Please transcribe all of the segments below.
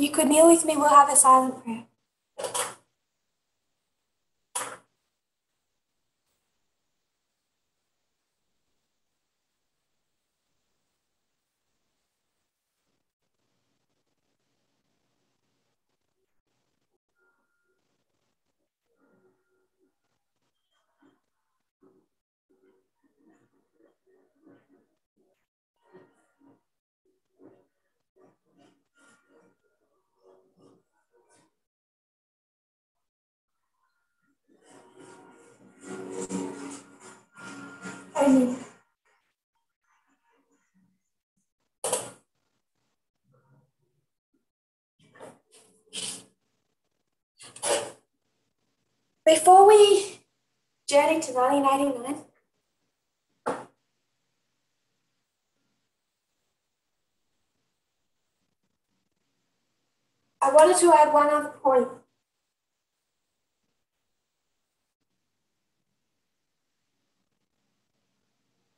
you could kneel with me, we'll have a silent prayer. Amen. Before we journey to 1989, I wanted to add one other point.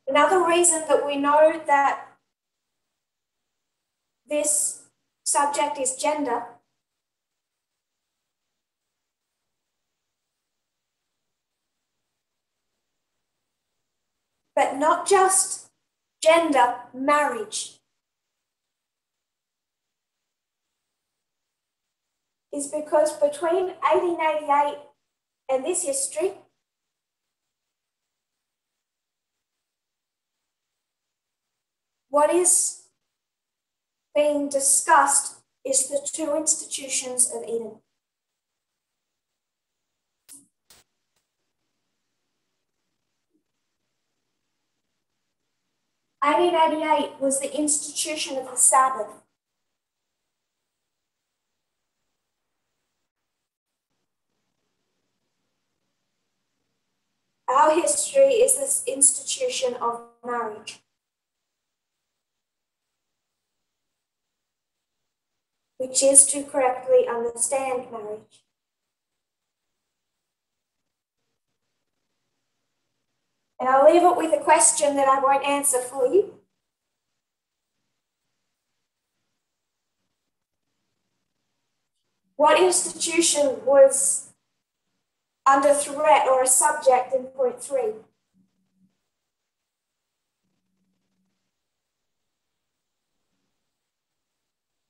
Another reason that we know that this subject is gender but not just gender, marriage, is because between 1888 and this history, what is being discussed is the two institutions of Eden. In 1888 was the institution of the Sabbath. Our history is this institution of marriage, which is to correctly understand marriage. And I'll leave it with a question that I won't answer for you. What institution was under threat or a subject in point 3?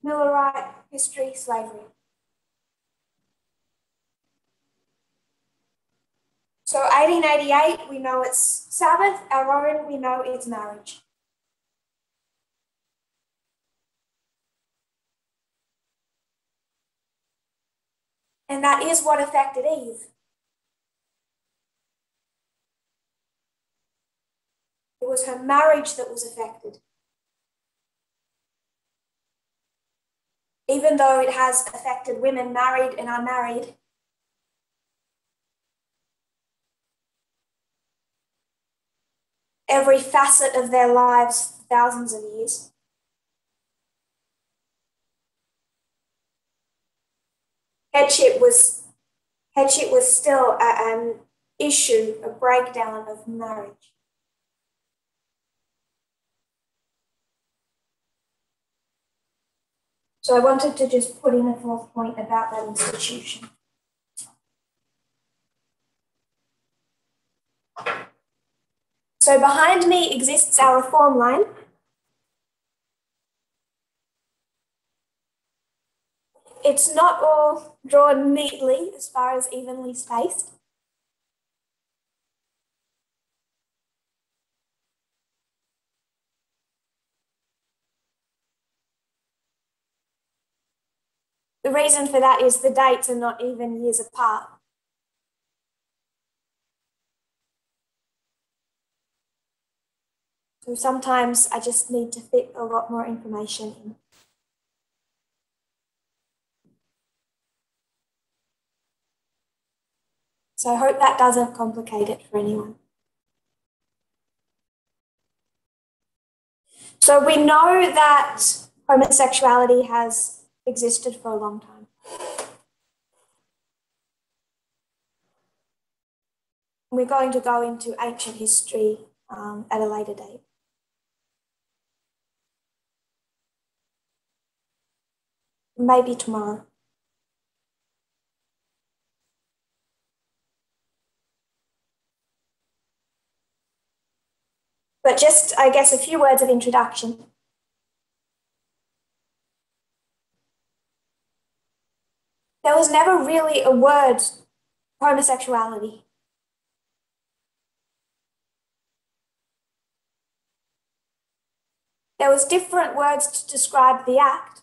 Millerite history, slavery. So 1888, we know it's Sabbath. Our own, we know it's marriage. And that is what affected Eve. It was her marriage that was affected. Even though it has affected women married and unmarried, every facet of their lives for thousands of years. Headship was still an issue, a breakdown of marriage. So I wanted to just put in a fourth point about that institution. So behind me exists our reform line. It's not all drawn neatly as far as evenly spaced. The reason for that is the dates are not even years apart. So sometimes I just need to fit a lot more information in. So I hope that doesn't complicate it for anyone. So we know that homosexuality has existed for a long time. We're going to go into ancient history at a later date. . maybe tomorrow. But just, I guess, a few words of introduction. There was never really a word for homosexuality. There was different words to describe the act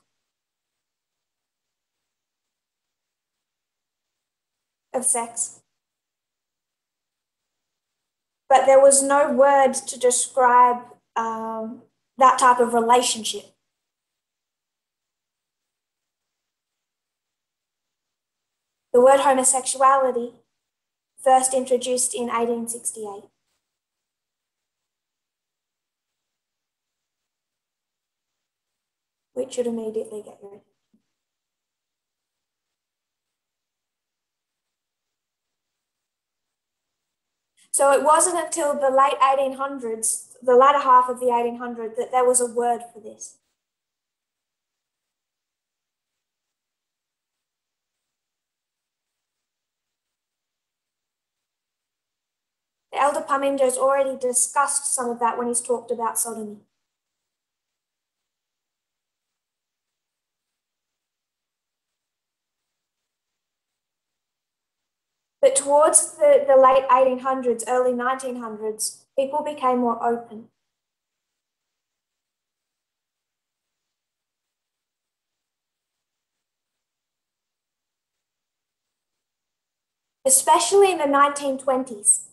of sex, but there was no word to describe that type of relationship. The word homosexuality first introduced in 1868. Which should immediately get rid. So it wasn't until the late 1800s, the latter half of the 1800s, that there was a word for this. The elder Parmender's already discussed some of that when he's talked about sodomy. But towards the late 1800s, early 1900s, people became more open. Especially in the 1920s.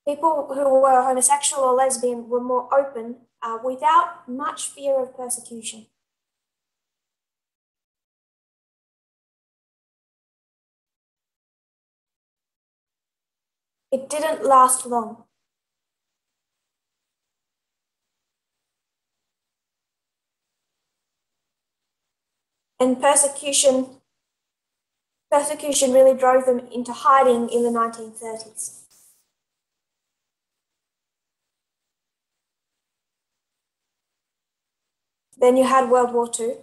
People who were homosexual or lesbian were more open without much fear of persecution. It didn't last long. And persecution really drove them into hiding in the 1930s. Then you had World War II.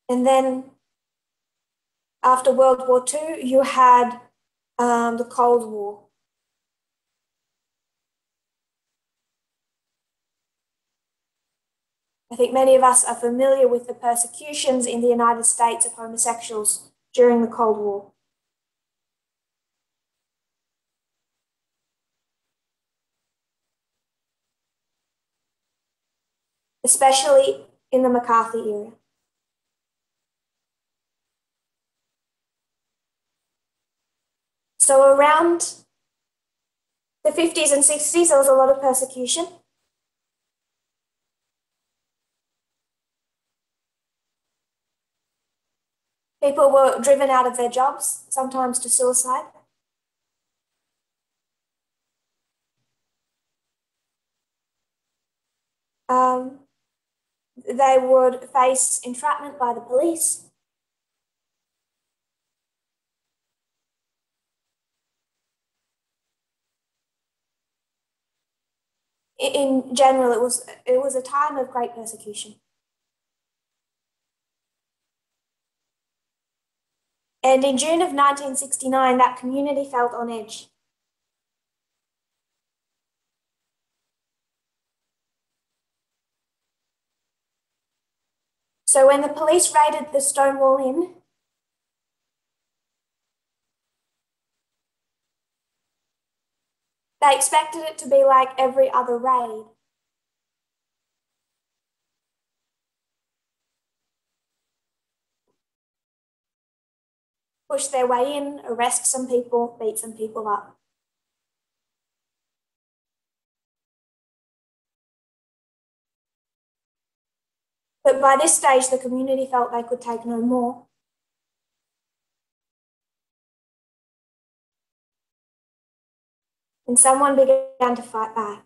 And then after World War II, you had the Cold War. I think many of us are familiar with the persecutions in the United States of homosexuals during the Cold War. Especially in the McCarthy era. So around the 50s and 60s, there was a lot of persecution. People were driven out of their jobs, sometimes to suicide. They would face entrapment by the police. In general, it was a time of great persecution. And in June of 1969, that community felt on edge. So when the police raided the Stonewall Inn, they expected it to be like every other raid. Push their way in, arrest some people, beat some people up. But by this stage, the community felt they could take no more. And someone began to fight back.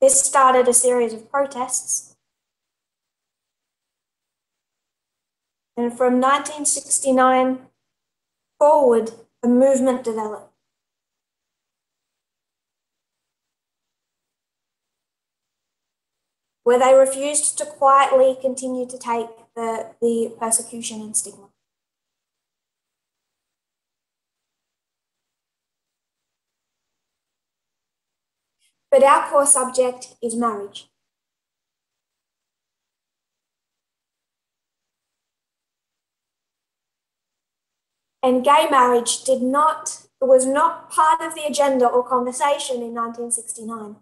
This started a series of protests. And from 1969 forward, a movement developed. Where they refused to quietly continue to take the persecution and stigma. But our core subject is marriage. And gay marriage was not part of the agenda or conversation in 1969.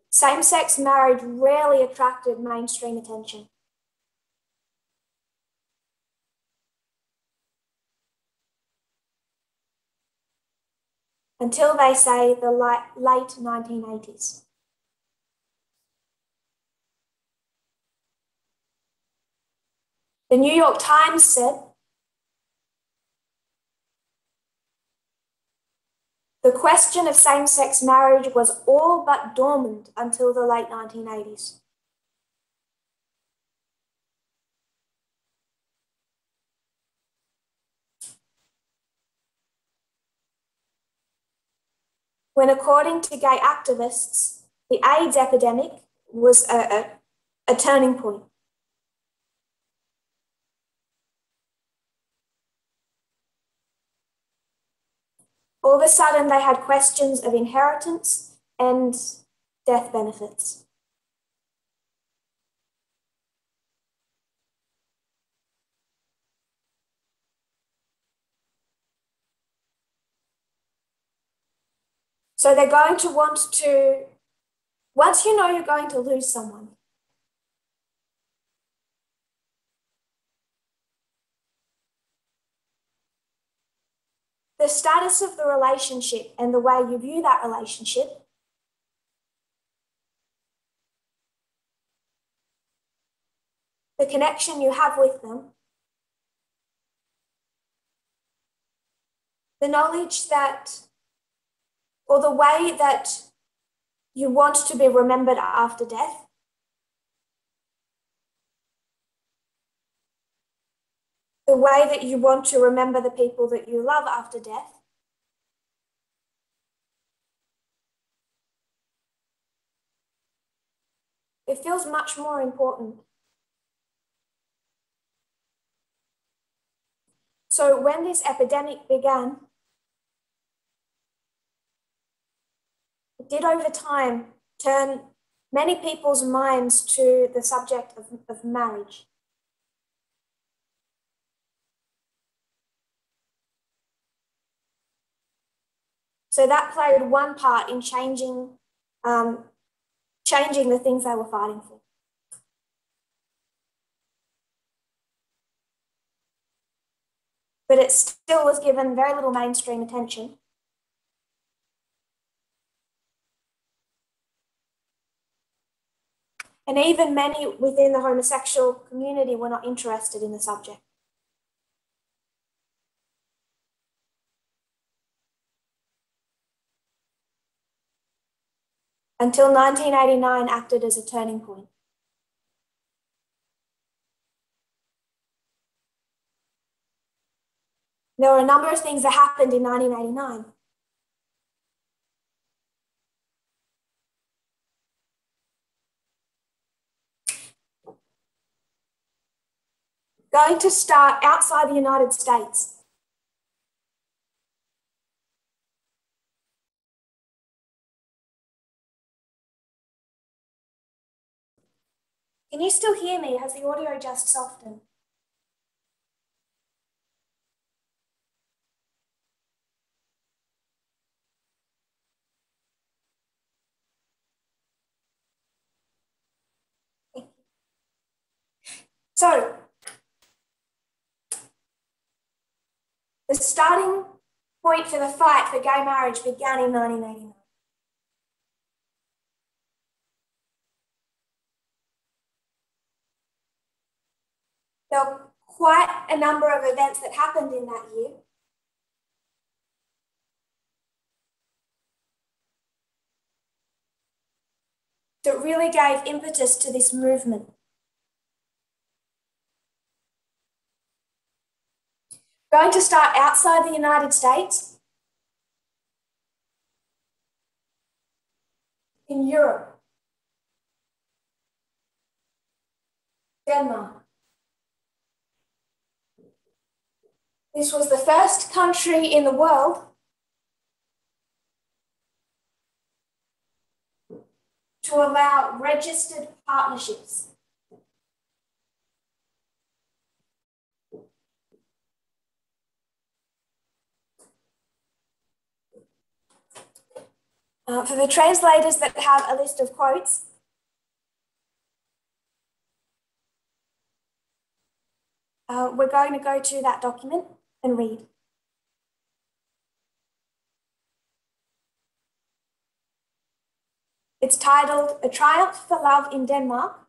Same-sex marriage rarely attracted mainstream attention. Until they say the late 1980s. The New York Times said, the question of same-sex marriage was all but dormant until the late 1980s. When, according to gay activists, the AIDS epidemic was a turning point. All of a sudden, they had questions of inheritance and death benefits. So they're going to want to, once you know you're going to lose someone, the status of the relationship and the way you view that relationship the connection you have with them, the knowledge that, or the way that you want to be remembered after death, the way that you want to remember the people that you love after death, it feels much more important. So when this epidemic began, it did over time turn many people's minds to the subject of marriage. So that played one part in changing the things they were fighting for. But it still was given very little mainstream attention. And even many within the homosexual community were not interested in the subject. Until 1989 acted as a turning point. There were a number of things that happened in 1989. Going to start outside the United States. Can you still hear me? Has the audio just softened? So, the starting point for the fight for gay marriage began in 1989. There were quite a number of events that happened in that year. that really gave impetus to this movement. Going to start outside the United States, in Europe, Denmark. This was the first country in the world to allow registered partnerships. For the translators that have a list of quotes, we're going to go to that document and read. It's titled A Triumph for Love in Denmark.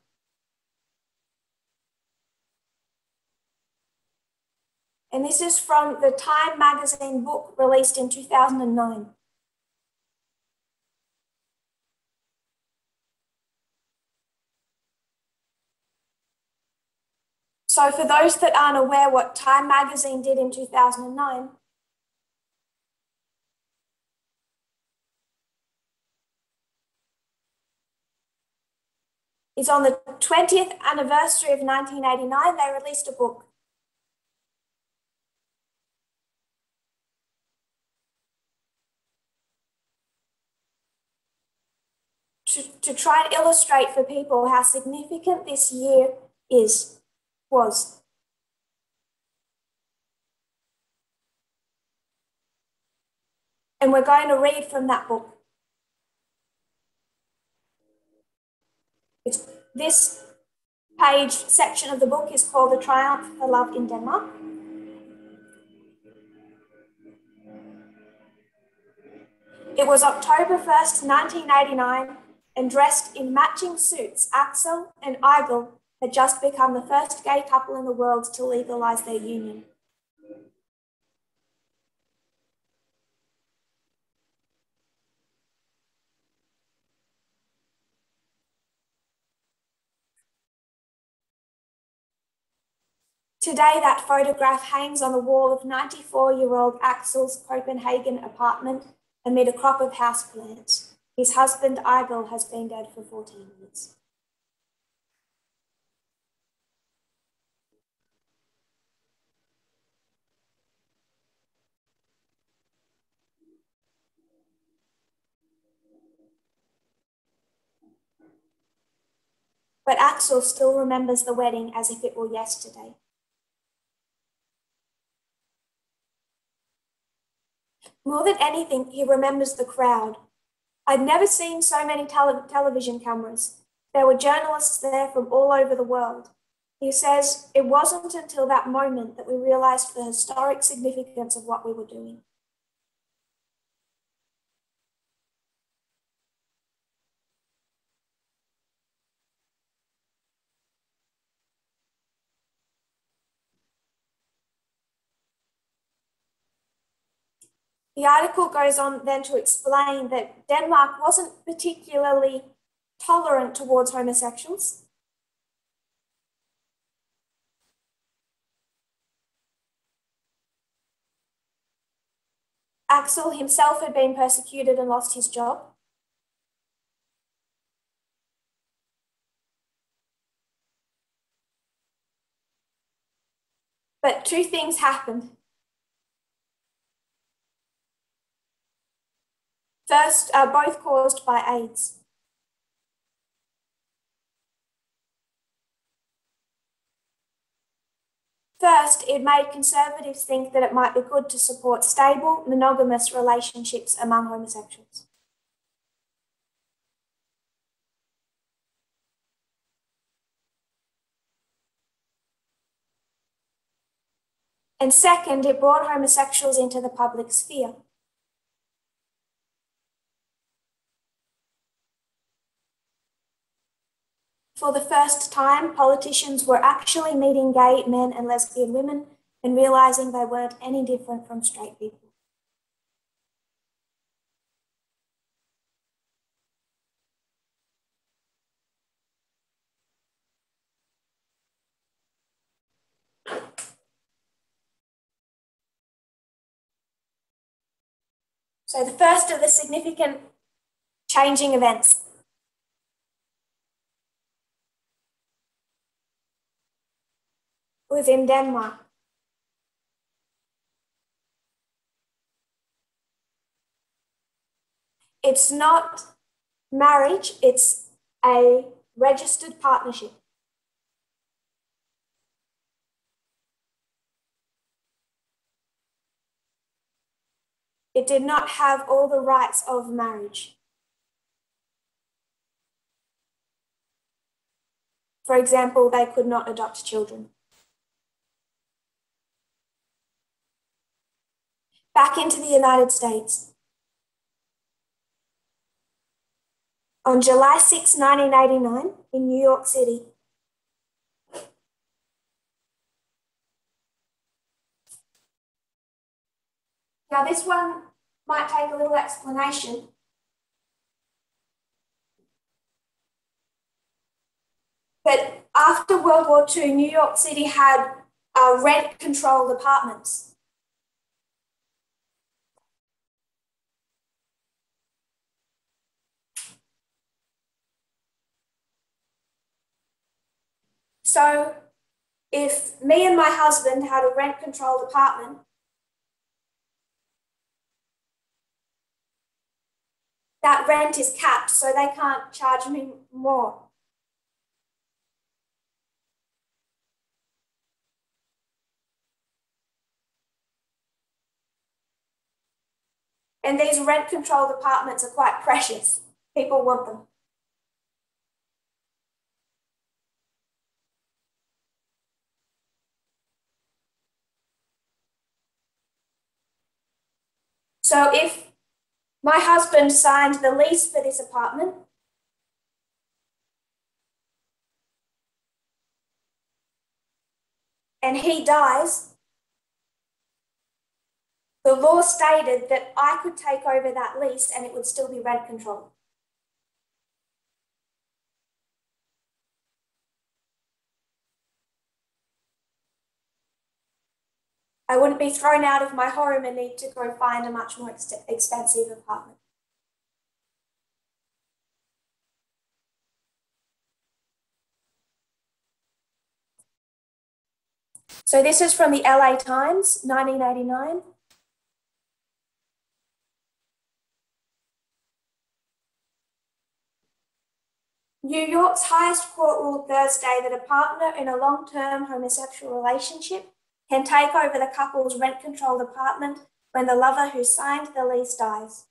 And this is from the Time magazine book released in 2009. So for those that aren't aware what Time magazine did in 2009, is on the 20th anniversary of 1989, they released a book. To try and illustrate for people how significant this year was. And we're going to read from that book. This page section of the book is called The Triumph for Love in Denmark. It was October 1st, 1989, and dressed in matching suits, Axel and Eigil had just become the first gay couple in the world to legalize their union. Today, that photograph hangs on the wall of 94-year-old Axel's Copenhagen apartment amid a crop of houseplants. His husband, Eigil, has been dead for 14 years. But Axel still remembers the wedding as if it were yesterday. More than anything, he remembers the crowd. I'd never seen so many television cameras. There were journalists there from all over the world. He says, it wasn't until that moment that we realized the historic significance of what we were doing. The article goes on then to explain that Denmark wasn't particularly tolerant towards homosexuals. Axel himself had been persecuted and lost his job. But two things happened. First, both caused by AIDS. First, it made conservatives think that it might be good to support stable, monogamous relationships among homosexuals. And second, it brought homosexuals into the public sphere. For the first time, politicians were actually meeting gay men and lesbian women and realizing they weren't any different from straight people. So the first of the significant changing events was in Denmark. It's not marriage, it's a registered partnership. It did not have all the rights of marriage. For example, they could not adopt children. Back into the United States. On July 6, 1989, in New York City, now this one might take a little explanation. But after World War II, New York City had rent-controlled apartments. So if me and my husband had a rent-controlled apartment, that rent is capped, so they can't charge me more. And these rent-controlled apartments are quite precious. People want them. So if my husband signed the lease for this apartment, and he dies, the law stated that I could take over that lease and it would still be rent controlled. I wouldn't be thrown out of my home and need to go find a much more expensive apartment. So this is from the LA Times, 1989. New York's highest court ruled Thursday that a partner in a long-term homosexual relationship can take over the couple's rent-controlled apartment when the lover who signed the lease dies.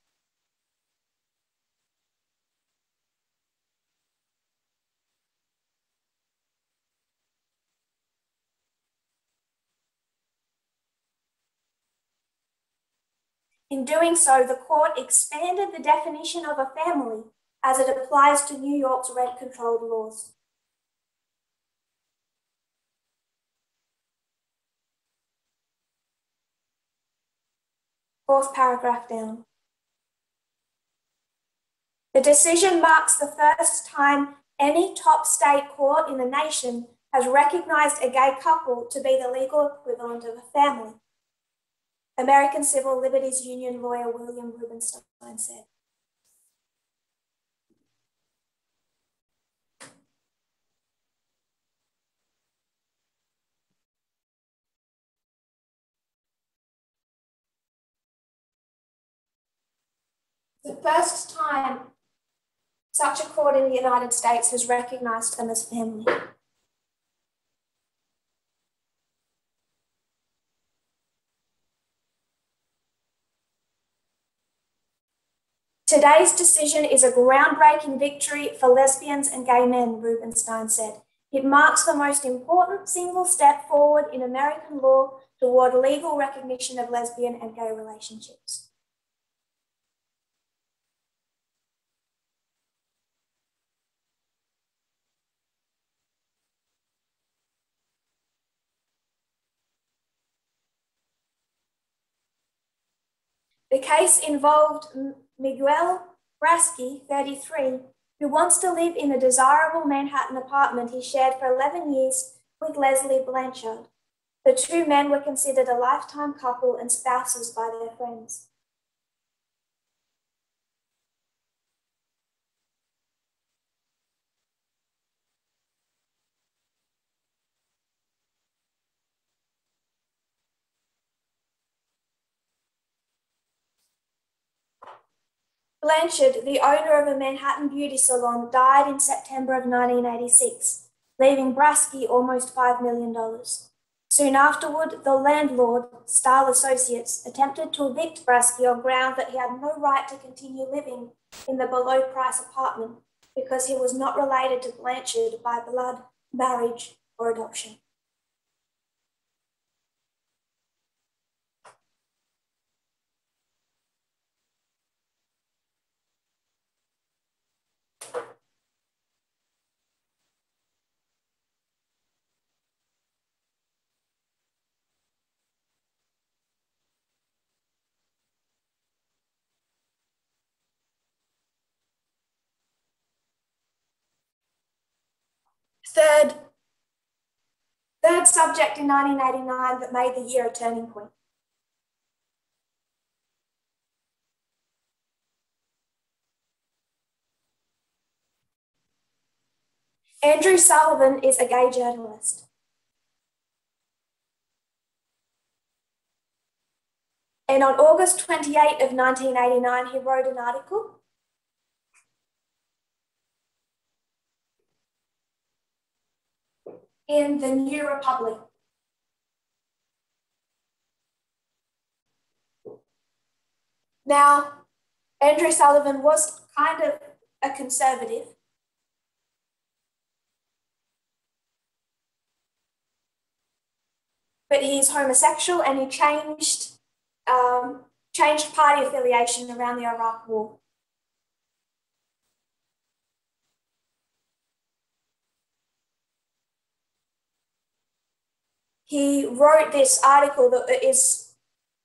In doing so, the court expanded the definition of a family as it applies to New York's rent-controlled laws. Fourth paragraph down. The decision marks the first time any top state court in the nation has recognized a gay couple to be the legal equivalent of a family, American Civil Liberties Union lawyer William Rubenstein said. The first time such a court in the United States has recognized them as family. Today's decision is a groundbreaking victory for lesbians and gay men, Rubenstein said. It marks the most important single step forward in American law toward legal recognition of lesbian and gay relationships. The case involved Miguel Brasky, 33, who wants to live in a desirable Manhattan apartment he shared for 11 years with Leslie Blanchard. The two men were considered a lifetime couple and spouses by their friends. Blanchard, the owner of a Manhattan beauty salon, died in September of 1986, leaving Brasky almost $5 million. Soon afterward, the landlord, Stahl Associates, attempted to evict Brasky on ground that he had no right to continue living in the below-price apartment because he was not related to Blanchard by blood, marriage, or adoption. Third subject in 1989 that made the year a turning point. Andrew Sullivan is a gay journalist. And on August 28 of 1989, he wrote an article in the New Republic. Now, Andrew Sullivan was kind of a conservative. But he's homosexual and he changed party affiliation around the Iraq War. He wrote this article that is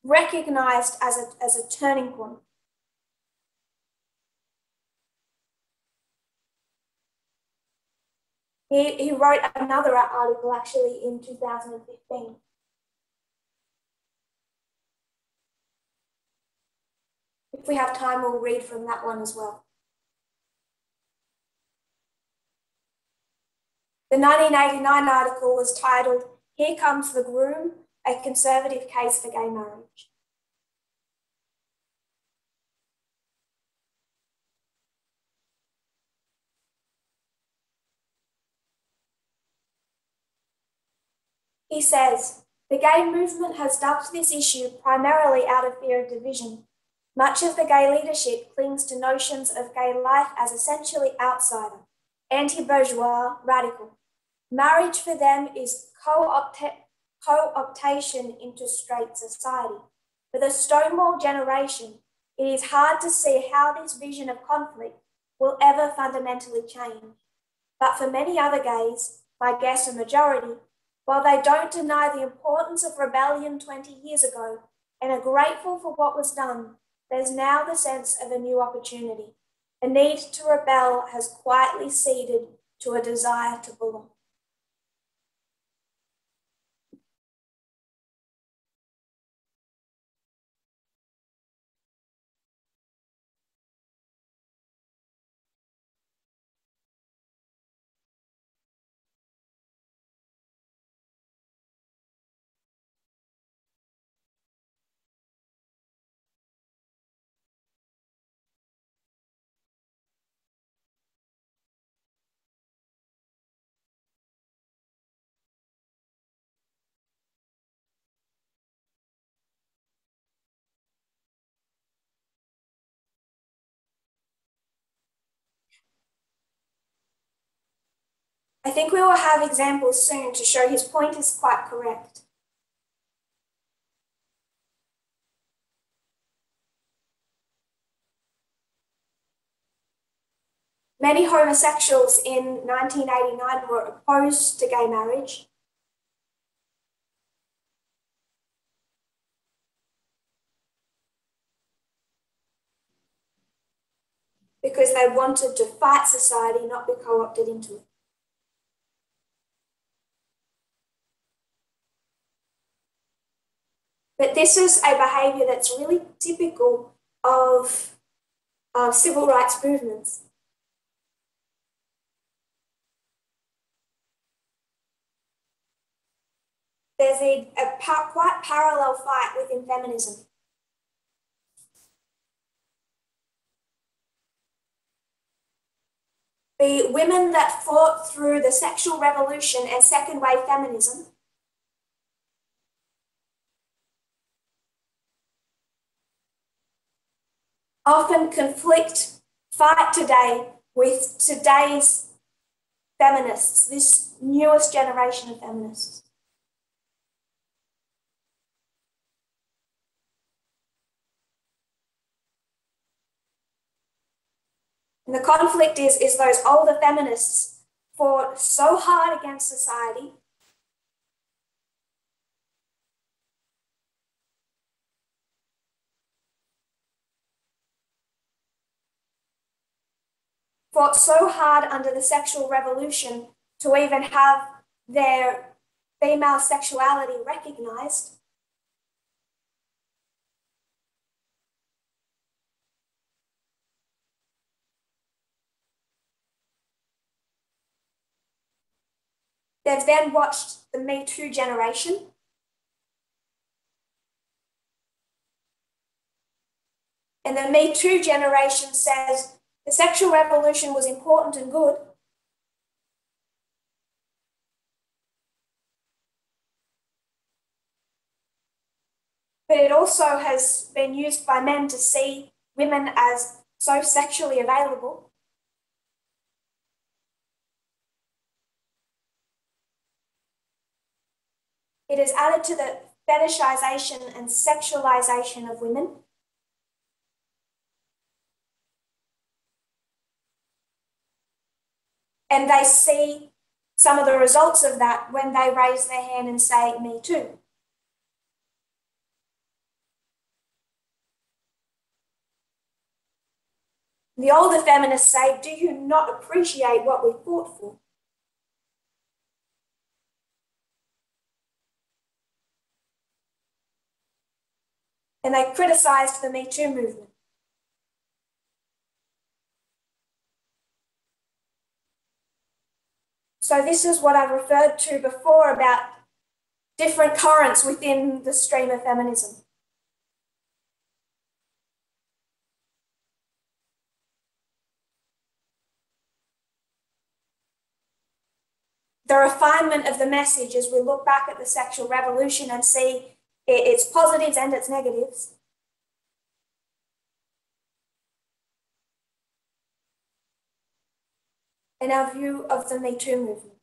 recognized as a turning point. He wrote another article actually in 2015. If we have time, we'll read from that one as well. The 1989 article was titled, "Here Comes the Groom, a Conservative Case for Gay Marriage." He says, "The gay movement has ducked this issue primarily out of fear of division. Much of the gay leadership clings to notions of gay life as essentially outsider, anti-bourgeois, radical. Marriage for them is co-optation into straight society. For the Stonewall generation, it is hard to see how this vision of conflict will ever fundamentally change. But for many other gays, my guess a majority, while they don't deny the importance of rebellion 20 years ago and are grateful for what was done, there's now the sense of a new opportunity. A need to rebel has quietly ceded to a desire to belong." I think we will have examples soon to show his point is quite correct. Many homosexuals in 1989 were opposed to gay marriage. Because they wanted to fight society, not be co-opted into it. But this is a behavior that's really typical of civil rights movements. There's a quite parallel fight within feminism. The women that fought through the sexual revolution and second wave feminism often fight today with today's feminists, this newest generation of feminists. And the conflict is those older feminists fought so hard against society fought so hard under the sexual revolution to even have their female sexuality recognized. They've then watched the Me Too generation. And the Me Too generation says the sexual revolution was important and good, but it also has been used by men to see women as so sexually available. It is added to the fetishization and sexualization of women. And they see some of the results of that when they raise their hand and say, me too. The older feminists say, do you not appreciate what we fought for? And they criticized the Me Too movement. So this is what I referred to before about different currents within the stream of feminism. The refinement of the message as we look back at the sexual revolution and see its positives and its negatives. And our view of the Me Too movement.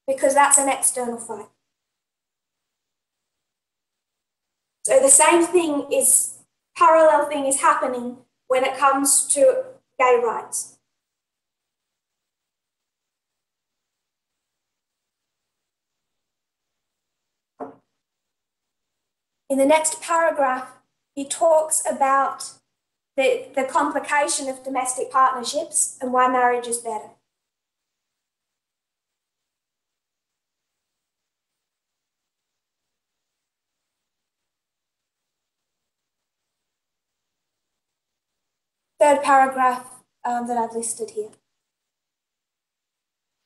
Because that's an external fight. So the same thing is, parallel thing is happening when it comes to gay rights. In the next paragraph, he talks about the complication of domestic partnerships and why marriage is better. Third paragraph that I've listed here.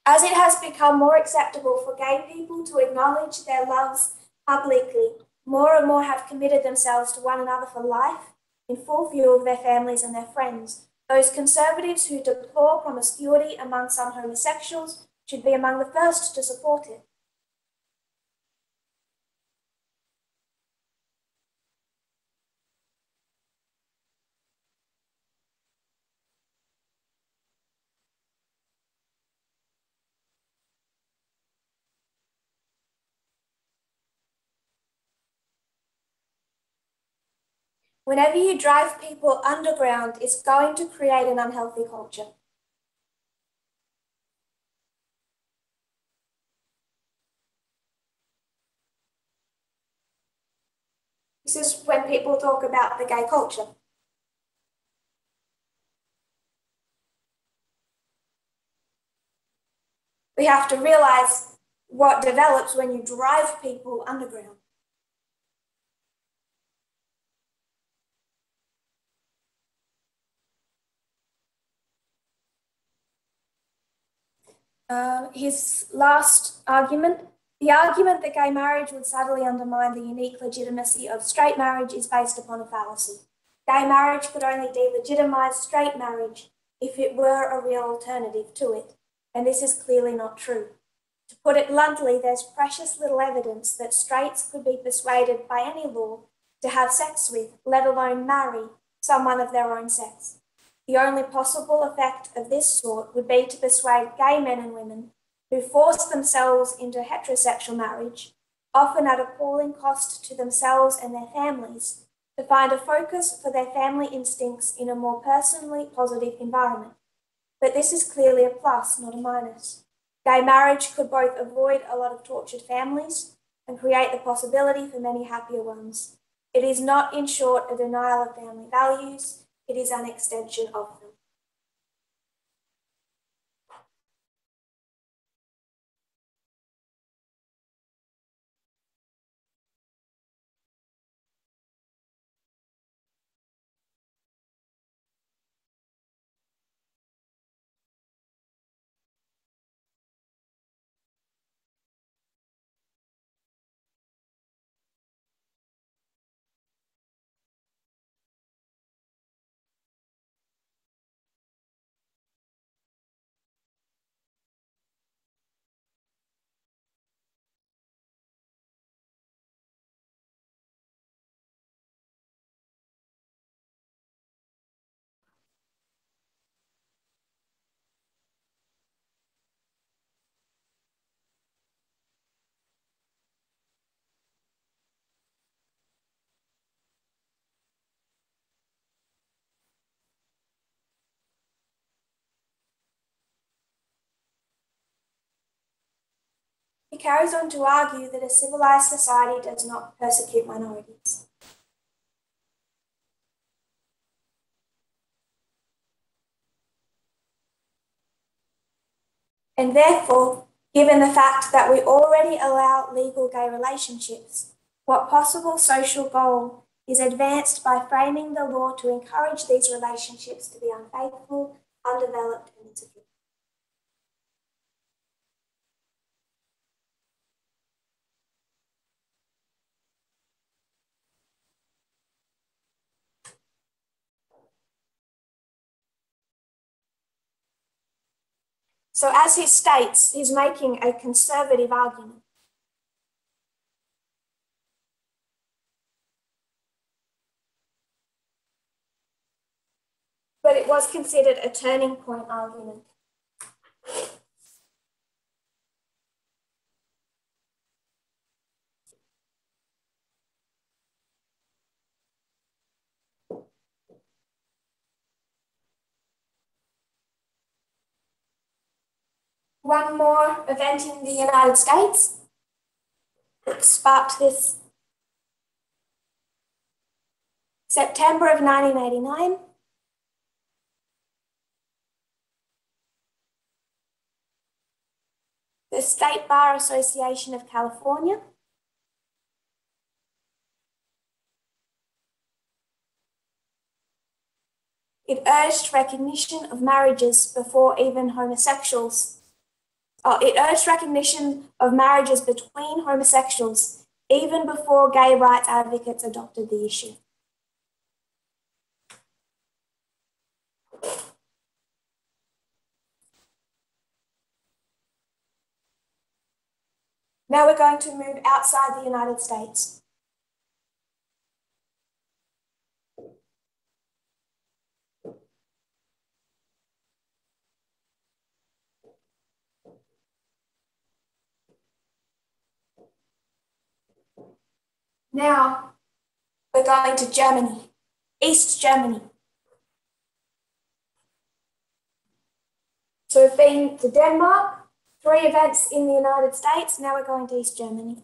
As it has become more acceptable for gay people to acknowledge their loves publicly, more and more have committed themselves to one another for life, in full view of their families and their friends. Those conservatives who deplore promiscuity among some homosexuals should be among the first to support it. Whenever you drive people underground, it's going to create an unhealthy culture. This is when people talk about the gay culture. We have to realize what develops when you drive people underground. His last argument, the argument that gay marriage would subtly undermine the unique legitimacy of straight marriage is based upon a fallacy. Gay marriage could only delegitimise straight marriage if it were a real alternative to it, and this is clearly not true. To put it bluntly, there's precious little evidence that straights could be persuaded by any law to have sex with, let alone marry, someone of their own sex. The only possible effect of this sort would be to persuade gay men and women who force themselves into heterosexual marriage, often at appalling cost to themselves and their families, to find a focus for their family instincts in a more personally positive environment. But this is clearly a plus, not a minus. Gay marriage could both avoid a lot of tortured families and create the possibility for many happier ones. It is not, in short, a denial of family values, it is an extension of them. He carries on to argue that a civilized society does not persecute minorities. And therefore, given the fact that we already allow legal gay relationships, what possible social goal is advanced by framing the law to encourage these relationships to be unfaithful, undeveloped, and insecure? So, as he states, he's making a conservative argument. But it was considered a turning point argument. One more event in the United States sparked this. September of 1989, the State Bar Association of California it urged recognition of marriages before even homosexuals. It urged recognition of marriages between homosexuals even before gay rights advocates adopted the issue. Now we're going to move outside the United States. Now we're going to Germany, East Germany. So we've been to Denmark, 3 events in the United States, now we're going to East Germany.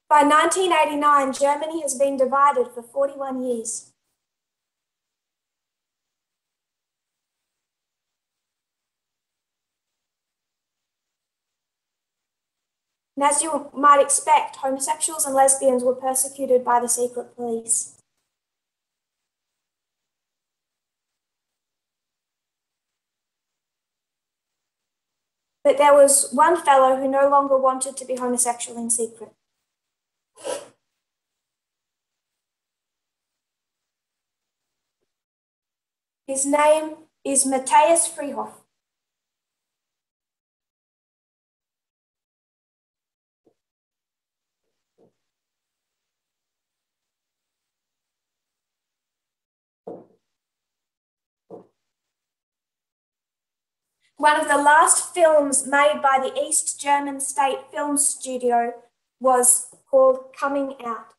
By 1989, Germany has been divided for 41 years. And as you might expect, homosexuals and lesbians were persecuted by the secret police. But there was one fellow who no longer wanted to be homosexual in secret. His name is Matthias Freehoff. One of the last films made by the East German State Film Studio was called Coming Out.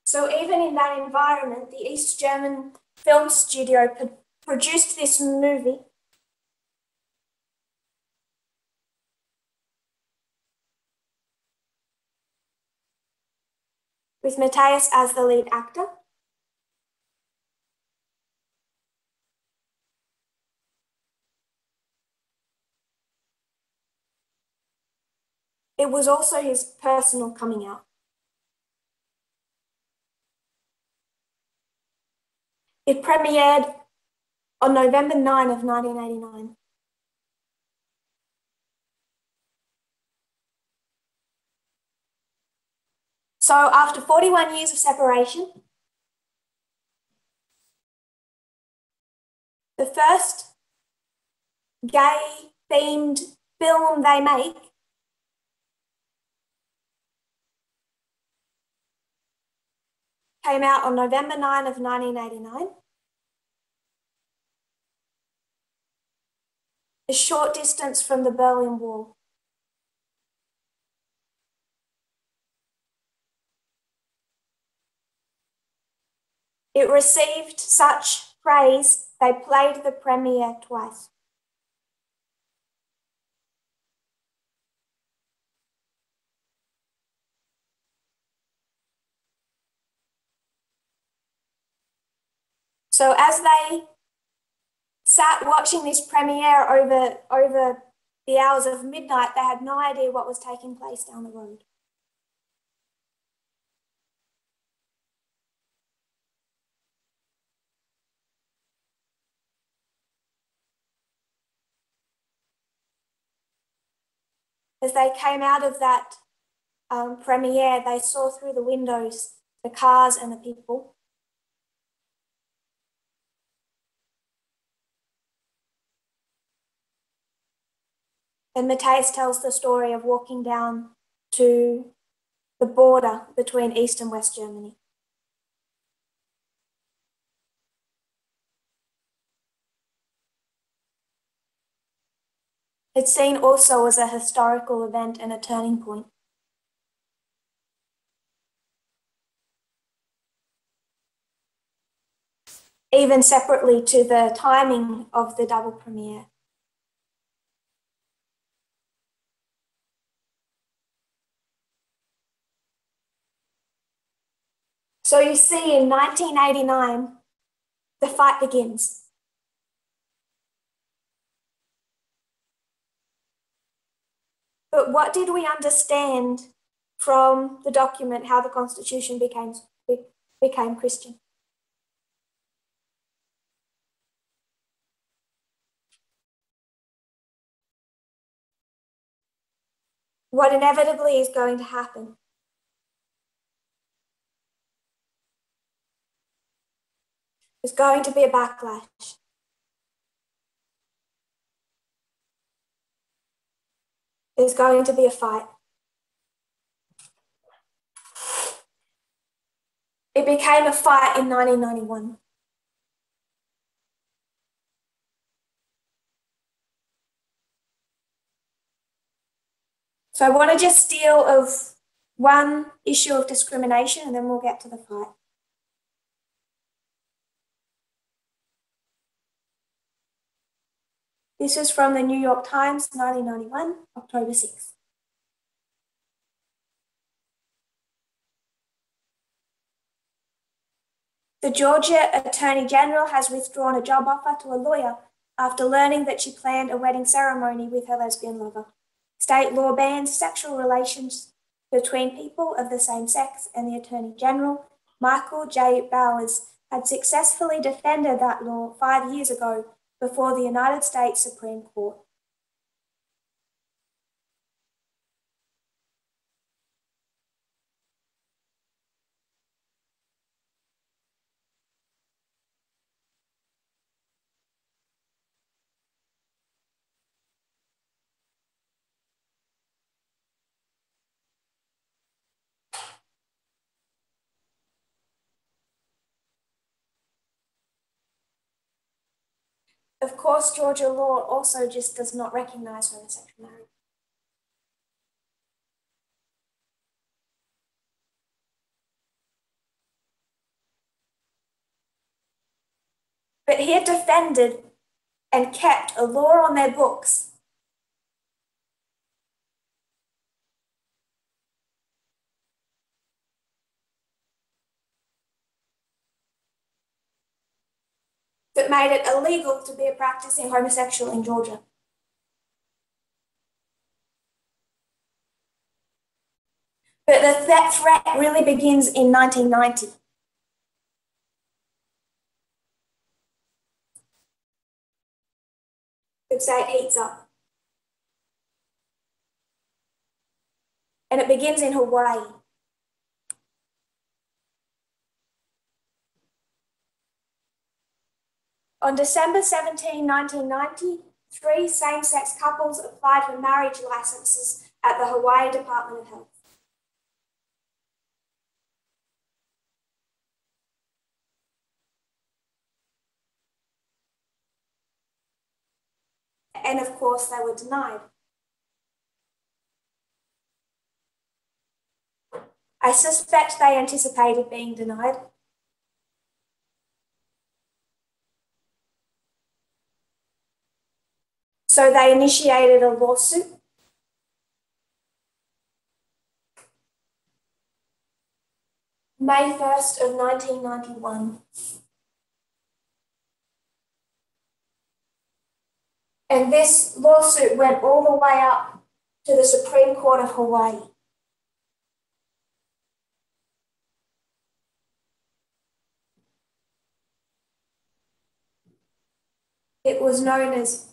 So even in that environment, the East German Film Studio produced this movie. With Matthias as the lead actor. It was also his personal coming out. It premiered on November 9 of 1989. So after 41 years of separation, the first gay-themed film they make came out on November 9 of 1989. A short distance from the Berlin Wall. It received such praise, they played the premiere twice. So as they sat watching this premiere over the hours of midnight, they had no idea what was taking place down the road. As they came out of that premiere, they saw through the windows the cars and the people. And Matthias tells the story of walking down to the border between East and West Germany. It's seen also as a historical event and a turning point. Even separately to the timing of the double premiere. So you see, in 1989, the fight begins. But what did we understand from the document how the Constitution became Christian? What inevitably is going to happen is going to be a backlash. There's going to be a fight. It became a fight in 1991. So I want to just deal of one issue of discrimination and then we'll get to the fight. This is from the New York Times, 1991, October 6th. The Georgia Attorney General has withdrawn a job offer to a lawyer after learning that she planned a wedding ceremony with her lesbian lover. State law bans sexual relations between people of the same sex, and the Attorney General, Michael J. Bowers, had successfully defended that law 5 years ago before the United States Supreme Court. Of course, Georgia law also just does not recognize homosexual marriage. But he had defended and kept a law on their books that made it illegal to be a practicing homosexual in Georgia. But that threat really begins in 1990. Could say it heats up. And it begins in Hawaii. On December 17, 1990, 3 same-sex couples applied for marriage licenses at the Hawaii Department of Health. And of course, they were denied. I suspect they anticipated being denied. So they initiated a lawsuit. May 1st of 1991. And this lawsuit went all the way up to the Supreme Court of Hawaii. It was known as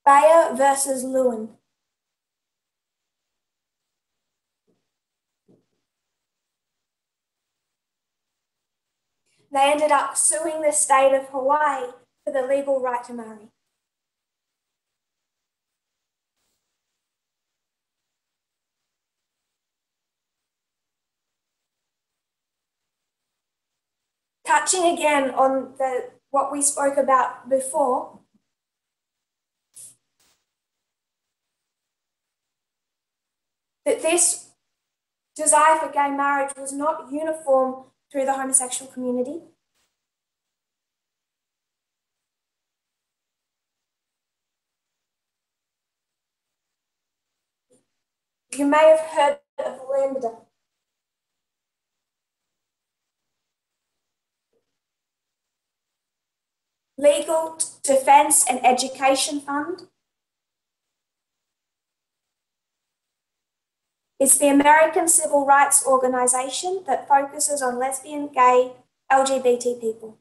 Bayer versus Lewin. They ended up suing the state of Hawaii for the legal right to marry. Touching again on what we spoke about before, that this desire for gay marriage was not uniform through the homosexual community. You may have heard of Lambda. Legal Defense and Education Fund. It's the American civil rights organization that focuses on lesbian, gay, LGBT people.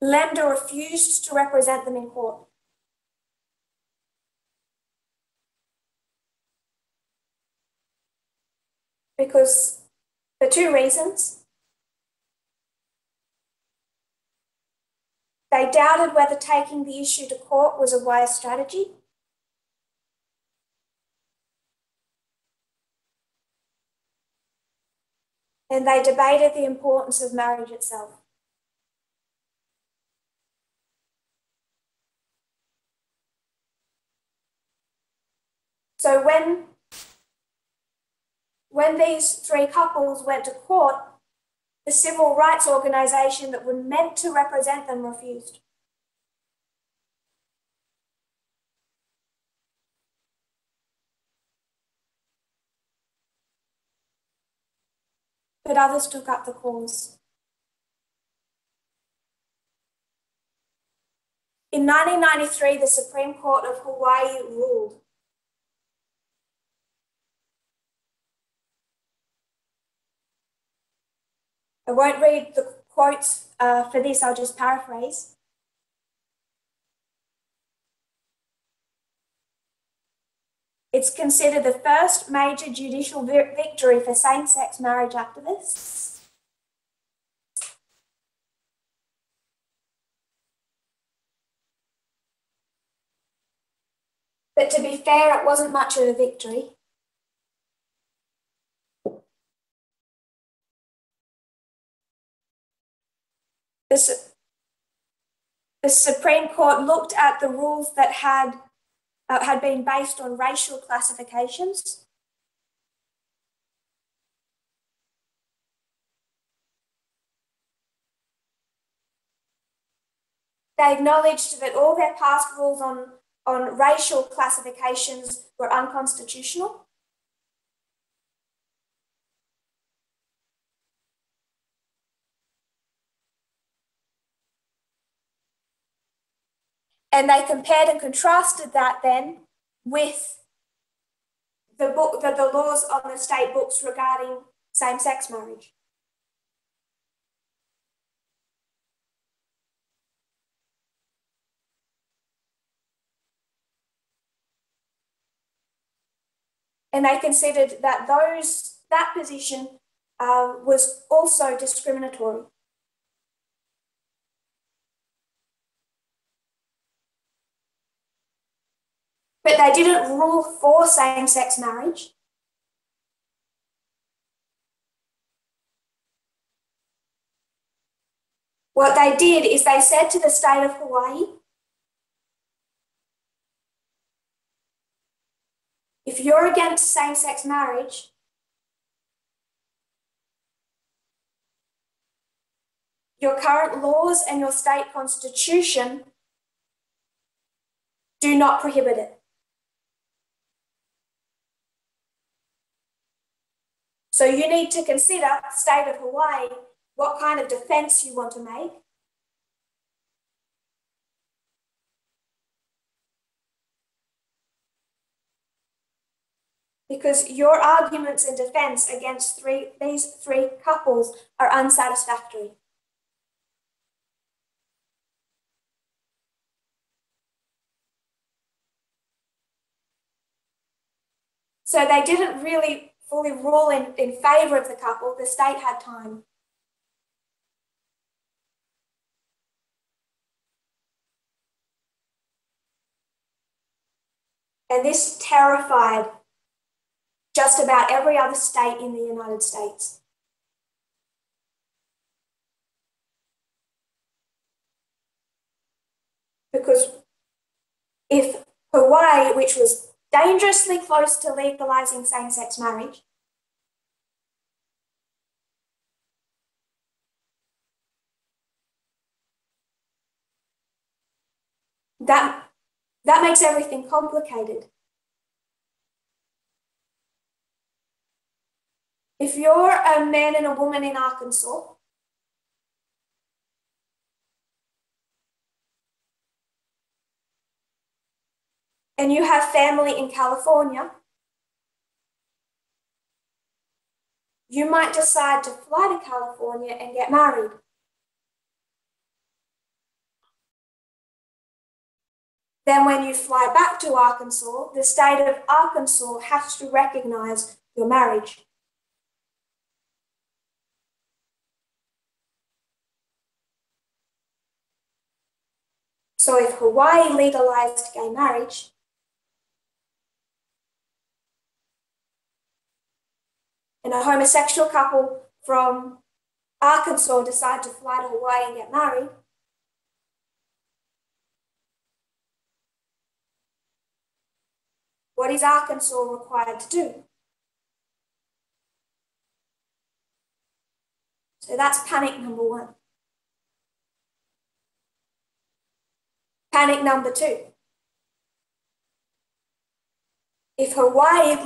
Lambda refused to represent them in court. Because for 2 reasons. They doubted whether taking the issue to court was a wise strategy. And they debated the importance of marriage itself. So when these 3 couples went to court, the civil rights organization that were meant to represent them refused. But others took up the cause. In 1993, the Supreme Court of Hawaii ruled. I won't read the quotes for this, I'll just paraphrase. It's considered the first major judicial victory for same-sex marriage activists. But to be fair, it wasn't much of a victory. The Supreme Court looked at the rules that had been based on racial classifications. They acknowledged that all their past rules on racial classifications were unconstitutional. And they compared and contrasted that then with the laws on the state books regarding same-sex marriage. And they considered that that position was also discriminatory. But they didn't rule for same-sex marriage. What they did is they said to the state of Hawaii, if you're against same-sex marriage, your current laws and your state constitution do not prohibit it. So you need to consider, state of Hawaii, what kind of defense you want to make. Because your arguments in defense against these three couples are unsatisfactory. So they didn't really fully rule in favour of the couple. The state had time. And this terrified just about every other state in the United States. Because if Hawaii, which was dangerously close to legalizing same-sex marriage, that makes everything complicated. If you're a man and a woman in Arkansas, and you have family in California, you might decide to fly to California and get married. Then when you fly back to Arkansas, the state of Arkansas has to recognize your marriage. So if Hawaii legalized gay marriage, and a homosexual couple from Arkansas decide to fly to Hawaii and get married, what is Arkansas required to do? So that's panic number one. Panic number two. If Hawaii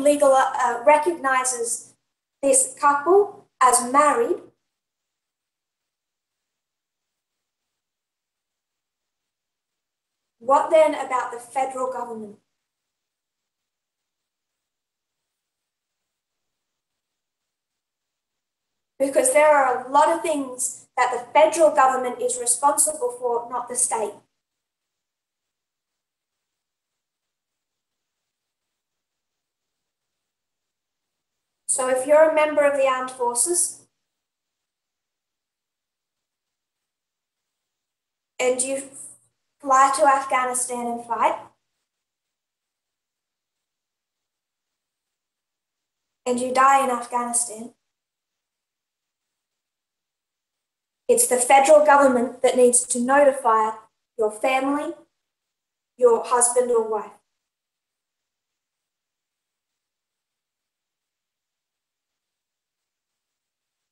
recognizes this couple as married, What then about the federal government? Because there are a lot of things that the federal government is responsible for, not the state. So if you're a member of the armed forces and you fly to Afghanistan and fight, and you die in Afghanistan, it's the federal government that needs to notify your family, your husband or wife.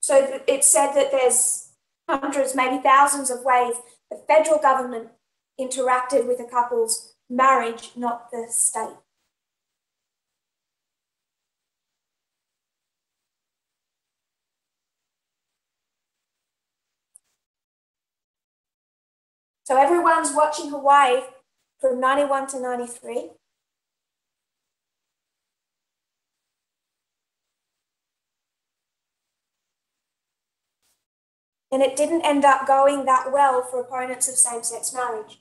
So it's said that there's hundreds, maybe thousands of ways the federal government interacted with a couple's marriage, not the state. So everyone's watching Hawaii from 91 to 93. And it didn't end up going that well for opponents of same-sex marriage.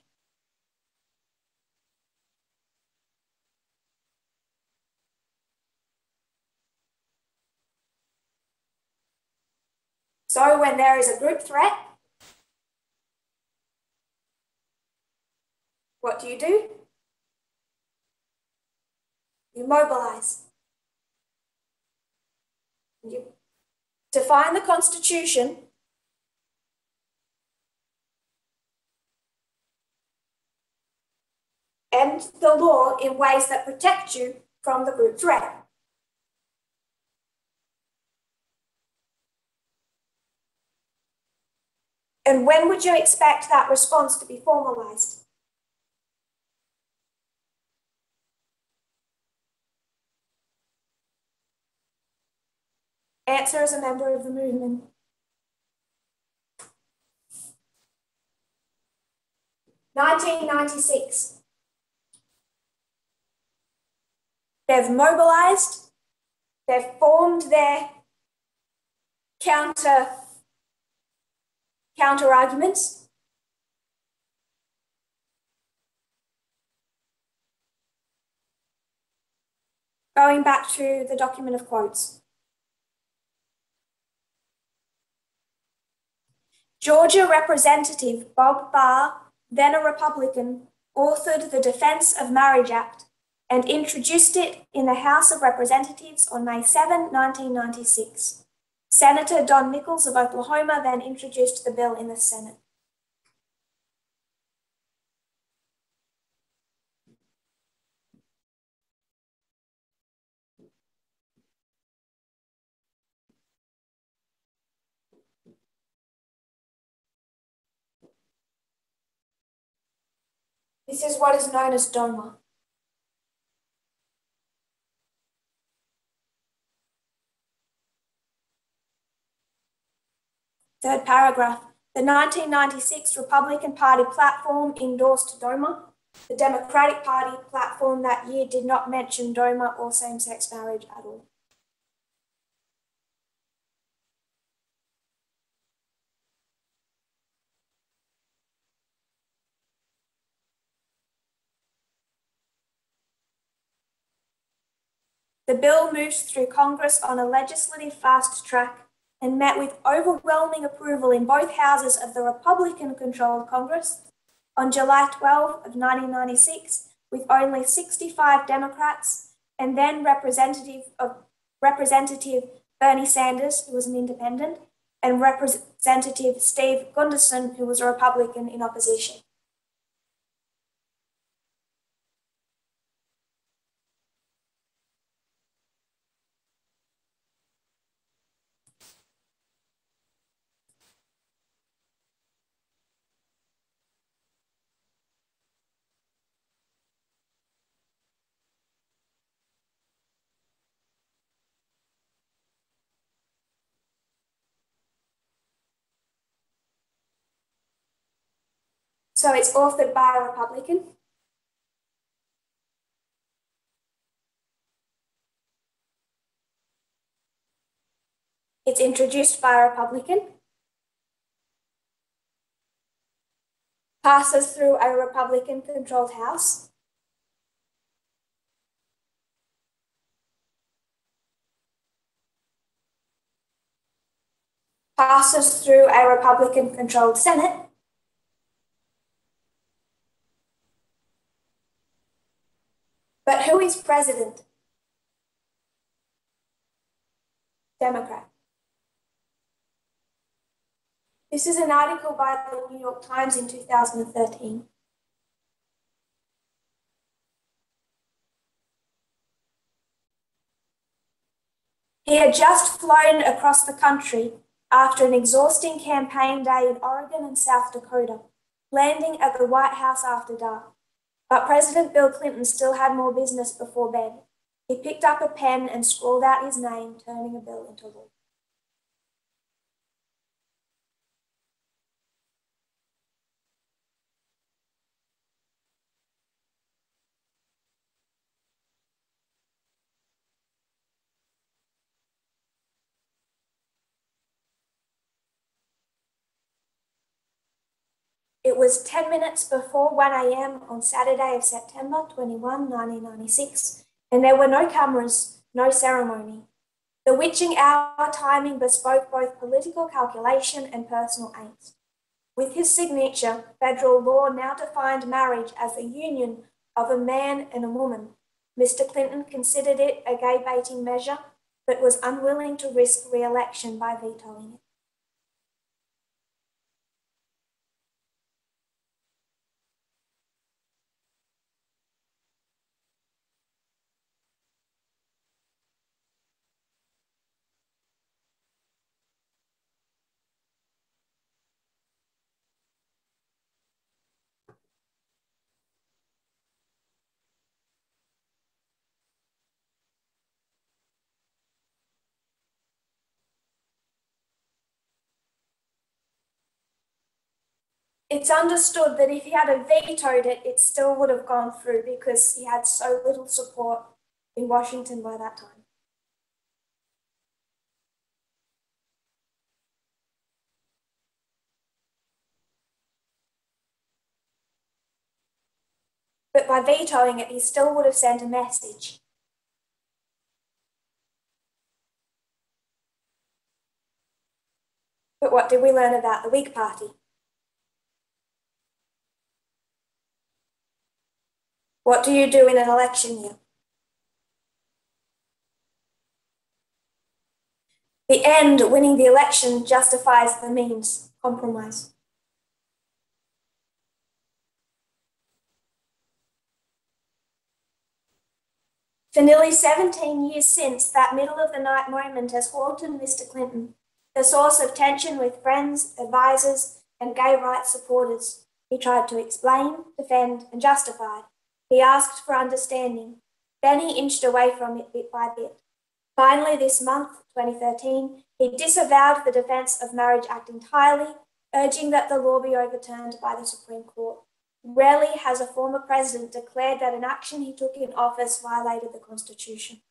So when there is a group threat, what do? You mobilize. You define the Constitution and the law in ways that protect you from the group threat. And when would you expect that response to be formalized? Answer as a member of the movement. (1996). They've mobilized, they've formed their counter arguments. Going back to the document of quotes. Georgia Representative Bob Barr, then a Republican, authored the Defense of Marriage Act and introduced it in the House of Representatives on May 7, 1996. Senator Don Nichols of Oklahoma then introduced the bill in the Senate. This is what is known as DOMA. Third paragraph. The 1996 Republican Party platform endorsed DOMA. The Democratic Party platform that year did not mention DOMA or same-sex marriage at all. The bill moved through Congress on a legislative fast track and met with overwhelming approval in both houses of the Republican-controlled Congress on July 12 of 1996, with only 65 Democrats and then Representative Bernie Sanders, who was an independent, and Representative Steve Gunderson, who was a Republican, in opposition. So it's authored by a Republican. It's introduced by a Republican, passes through a Republican-controlled House, passes through a Republican-controlled Senate, but who is president? Democrat. This is an article by the New York Times in 2013. He had just flown across the country after an exhausting campaign day in Oregon and South Dakota, landing at the White House after dark. But President Bill Clinton still had more business before bed. He picked up a pen and scrawled out his name, turning a bill into law. It was 10 minutes before 1 a.m. on Saturday of September 21, 1996, and there were no cameras, no ceremony. The witching hour timing bespoke both political calculation and personal angst. With his signature, federal law now defined marriage as the union of a man and a woman. Mr. Clinton considered it a gay-baiting measure, but was unwilling to risk re-election by vetoing it. It's understood that if he had vetoed it, it still would have gone through because he had so little support in Washington by that time. But by vetoing it, he still would have sent a message. But what did we learn about the Whig Party? What do you do in an election year? The end, winning the election, justifies the means, compromise. For nearly 17 years since, that middle of the night moment has haunted Mr. Clinton, the source of tension with friends, advisors, and gay rights supporters. He tried to explain, defend, and justify. He asked for understanding. Then he inched away from it bit by bit. Finally, this month, 2013, he disavowed the Defence of Marriage Act entirely, urging that the law be overturned by the Supreme Court. Rarely has a former president declared that an action he took in office violated the Constitution.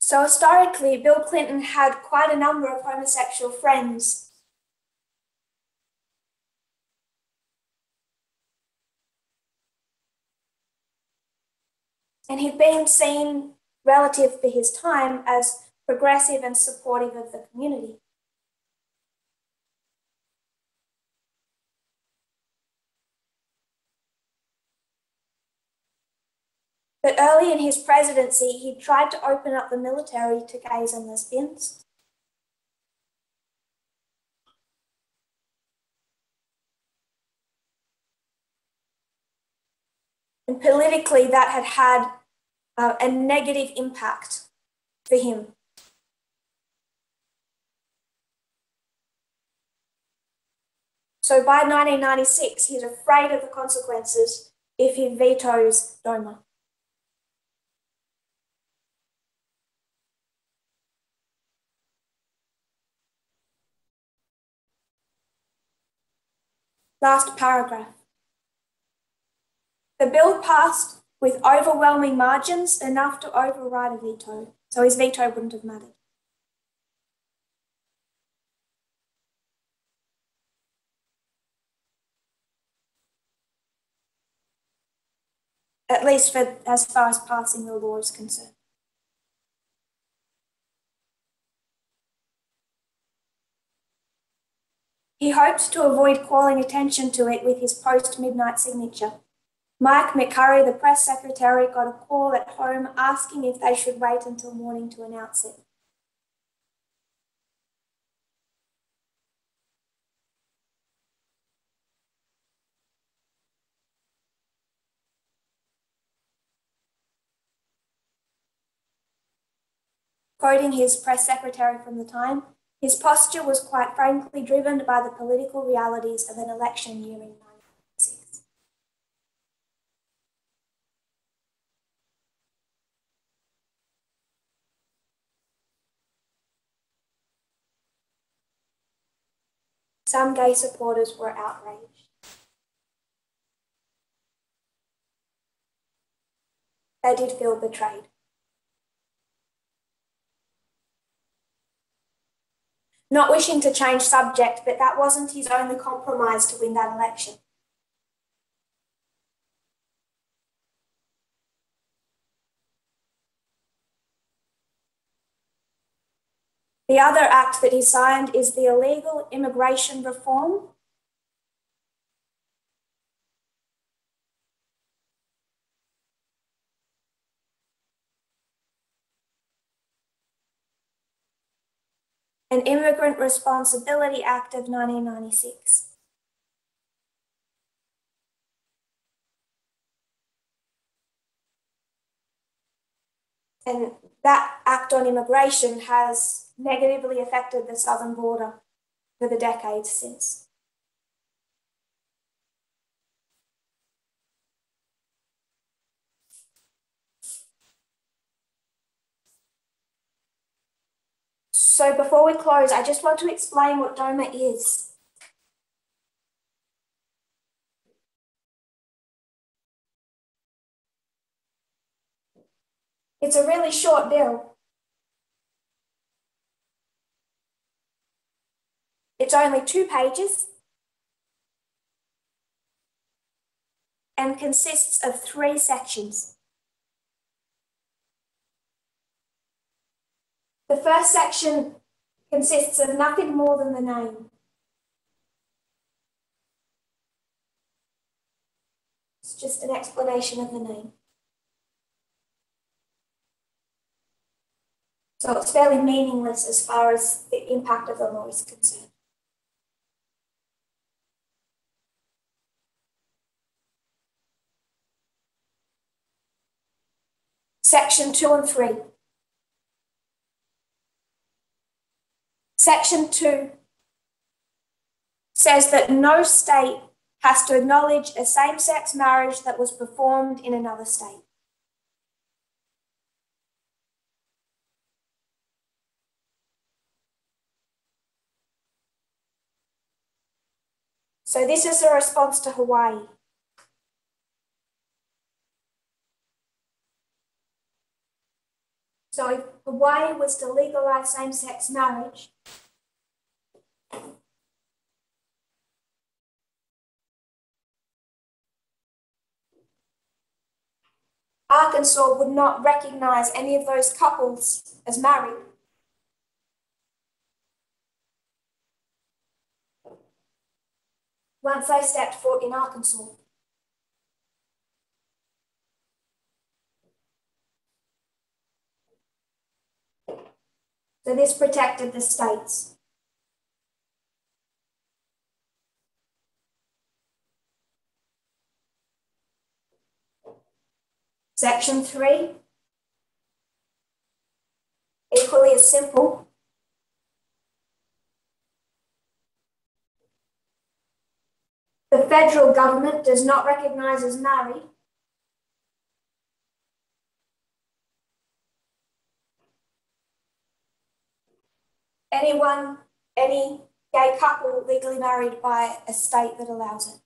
So historically, Bill Clinton had quite a number of homosexual friends. And he'd been seen, relative to his time, as progressive and supportive of the community. But early in his presidency, he tried to open up the military to gays and lesbians. And politically, that had had a negative impact for him. So by 1996, he's afraid of the consequences if he vetoes DOMA. Last paragraph. The bill passed with overwhelming margins, enough to override a veto. So his veto wouldn't have mattered. At least for as far as passing the law is concerned. He hoped to avoid calling attention to it with his post-midnight signature. Mike McCurry, the press secretary, got a call at home asking if they should wait until morning to announce it. Quoting his press secretary from the time, his posture was quite frankly driven by the political realities of an election year in 1996. Some gay supporters were outraged. They did feel betrayed. Not wishing to change subject, but that wasn't his only compromise to win that election. The other act that he signed is the illegal immigration reform. An Immigrant Responsibility Act of 1996. And that act on immigration has negatively affected the southern border for the decades since. So before we close, I just want to explain what DOMA is. It's a really short bill. It's only 2 pages and consists of 3 sections. The first section consists of nothing more than the name. It's just an explanation of the name. So it's fairly meaningless as far as the impact of the law is concerned. Section 2 and 3. Section 2 says that no state has to acknowledge a same-sex marriage that was performed in another state. So this is a response to Hawaii. So if Hawaii was to legalize same-sex marriage, Arkansas would not recognize any of those couples as married. Once they stepped foot in Arkansas. So this protected the states. Section 3 is simple. The federal government does not recognize as married any gay couple legally married by a state that allows it.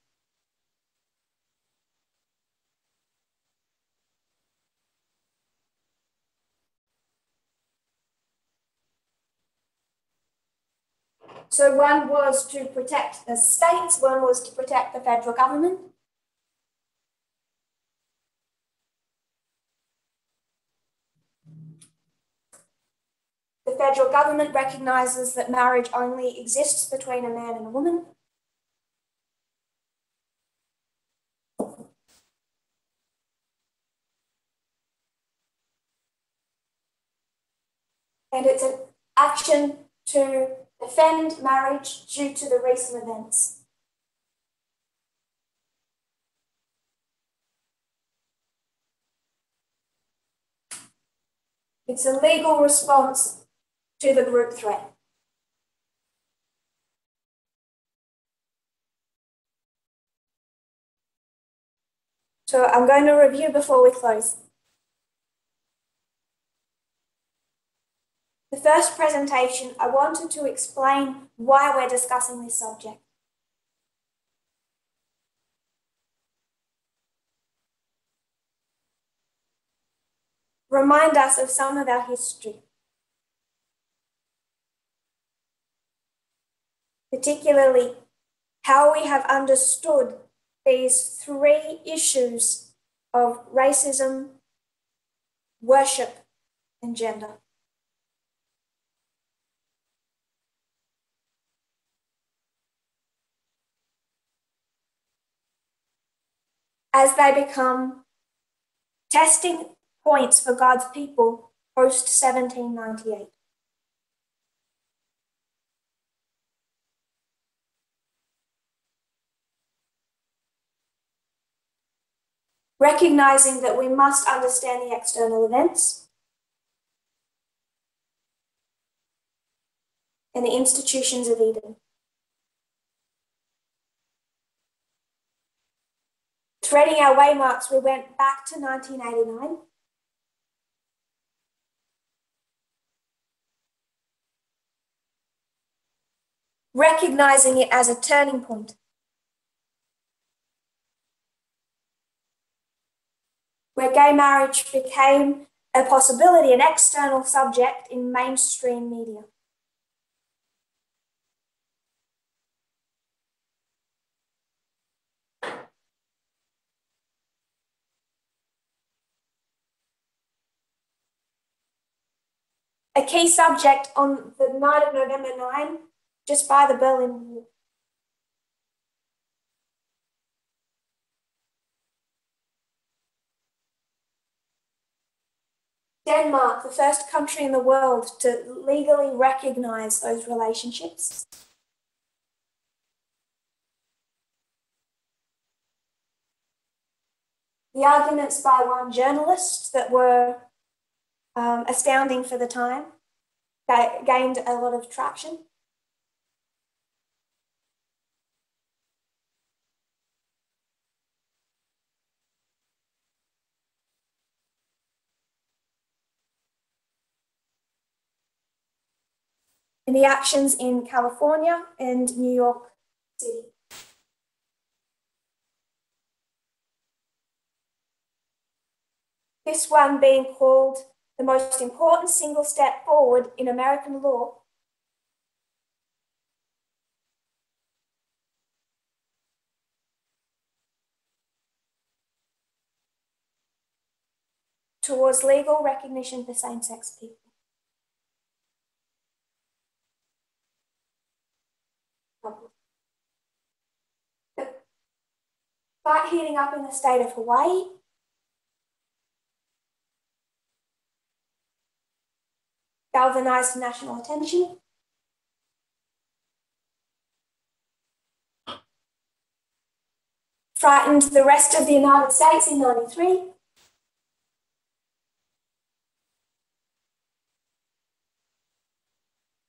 So one was to protect the states, one was to protect the federal government. The federal government recognizes that marriage only exists between a man and a woman. And it's an action to defend marriage due to the recent events. It's a legal response to the group threat. So I'm going to review before we close. The first presentation, I wanted to explain why we're discussing this subject. Remind us of some of our history, particularly how we have understood these three issues of racism, worship, and gender. As they become testing points for God's people post 1798. Recognizing that we must understand the external events and the institutions of Eden. Threading our waymarks, we went back to 1989. Recognizing it as a turning point. Where gay marriage became a possibility, an external subject in mainstream media. A key subject on the night of November 9, just by the Berlin Wall. Denmark, the first country in the world to legally recognize those relationships. The arguments by one journalist that were astounding for the time gained a lot of traction. And the actions in California and New York City. This one being called the most important single step forward in American law towards legal recognition for same-sex people. The fight heating up in the state of Hawaii. Galvanized national attention. Frightened the rest of the United States in 1993.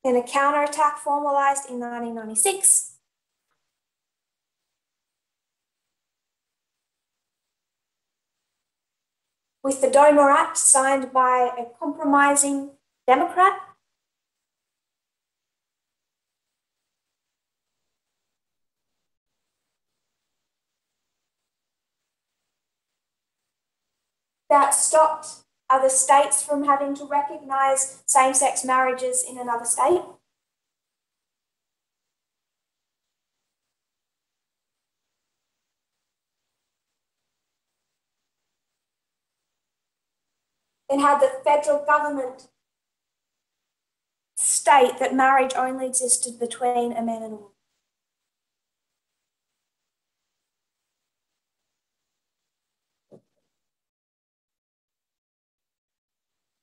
Then a counterattack formalized in 1996. With the Donor Act signed by a compromising Democrat. That stopped other states from having to recognize same-sex marriages in another state. And had the federal government state that marriage only existed between a man and a woman.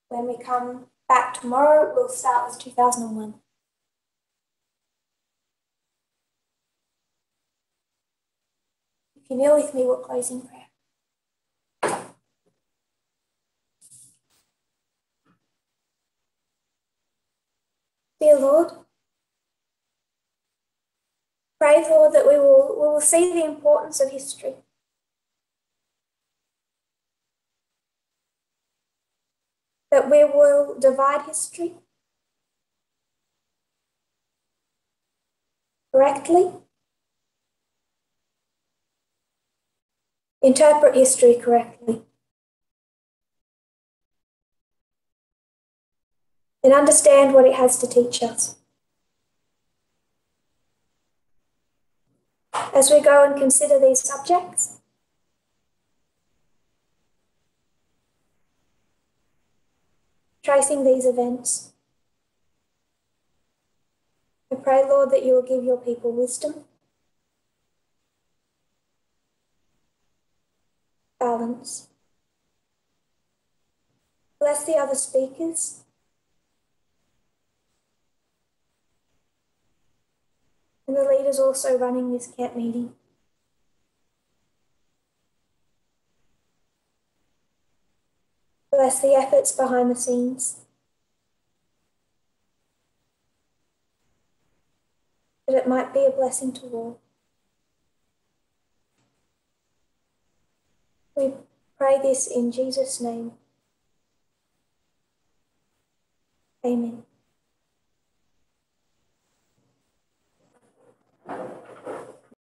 When we come back tomorrow, we'll start with 2001. If you kneel with me, we'll close in prayer. Dear Lord, pray, Lord, that we will see the importance of history. That we will divide history correctly, interpret history correctly, and understand what it has to teach us. As we go and consider these subjects, tracing these events, I pray, Lord, that you will give your people wisdom, balance. Bless the other speakers. And the leaders also running this camp meeting. Bless the efforts behind the scenes. That it might be a blessing to all. We pray this in Jesus' name. Amen.